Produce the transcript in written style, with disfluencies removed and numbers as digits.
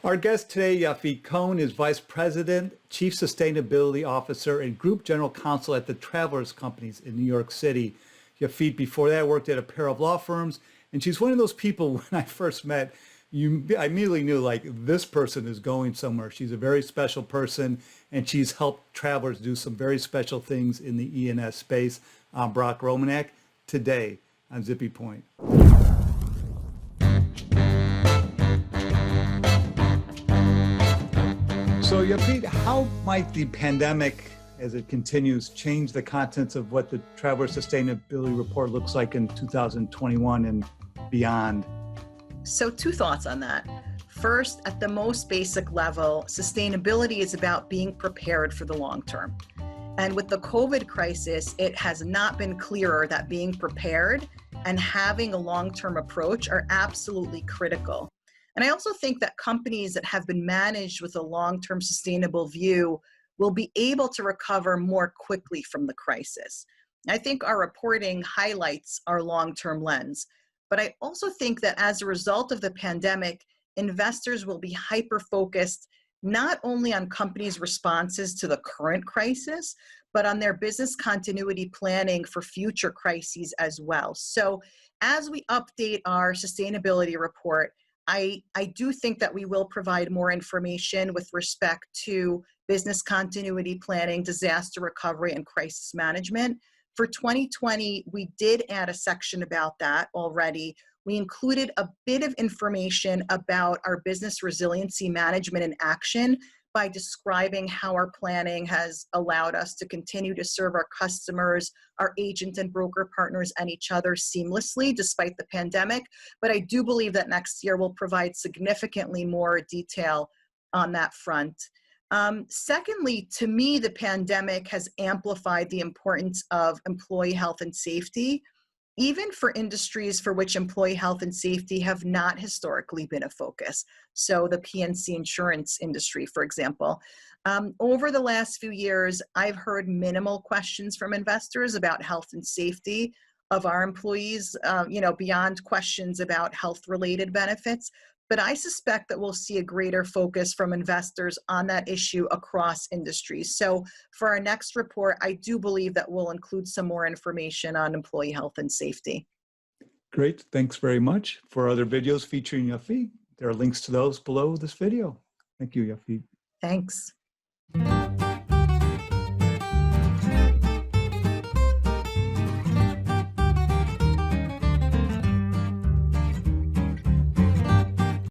Our guest today, Yafit Cohn, is Vice President, Chief Sustainability Officer, and Group General Counsel at the Travelers Companies in New York City. Yafit, before that, worked at a pair of law firms, and she's one of those people, when I first met, I immediately knew, like, this person is going somewhere. She's a very special person, and she's helped travelers do some very special things in the E&S space. I'm Brock Romanek, today on Zippy Point. So, Yafit, how might the pandemic, as it continues, change the contents of what the Traveler Sustainability Report looks like in 2021 and beyond? So, two thoughts on that. First, at the most basic level, sustainability is about being prepared for the long term. And with the COVID crisis, it has not been clearer that being prepared and having a long-term approach are absolutely critical. And I also think that companies that have been managed with a long-term sustainable view will be able to recover more quickly from the crisis. I think our reporting highlights our long-term lens, but I also think that as a result of the pandemic, investors will be hyper-focused not only on companies' responses to the current crisis, but on their business continuity planning for future crises as well. So as we update our sustainability report, I do think that we will provide more information with respect to business continuity planning, disaster recovery, and crisis management. For 2020, we did add a section about that already. We included a bit of information about our business resiliency management in action by describing how our planning has allowed us to continue to serve our customers, our agent and broker partners, and each other seamlessly despite the pandemic. But I do believe that next year will provide significantly more detail on that front. Secondly, to me, the pandemic has amplified the importance of employee health and safety, even for industries for which employee health and safety have not historically been a focus. So the P&C insurance industry, for example. Over the last few years, I've heard minimal questions from investors about health and safety of our employees, beyond questions about health-related benefits. But I suspect that we'll see a greater focus from investors on that issue across industries. So for our next report, I do believe that we'll include some more information on employee health and safety. Great, thanks very much. For other videos featuring Yafit, there are links to those below this video. Thank you, Yafit. Thanks.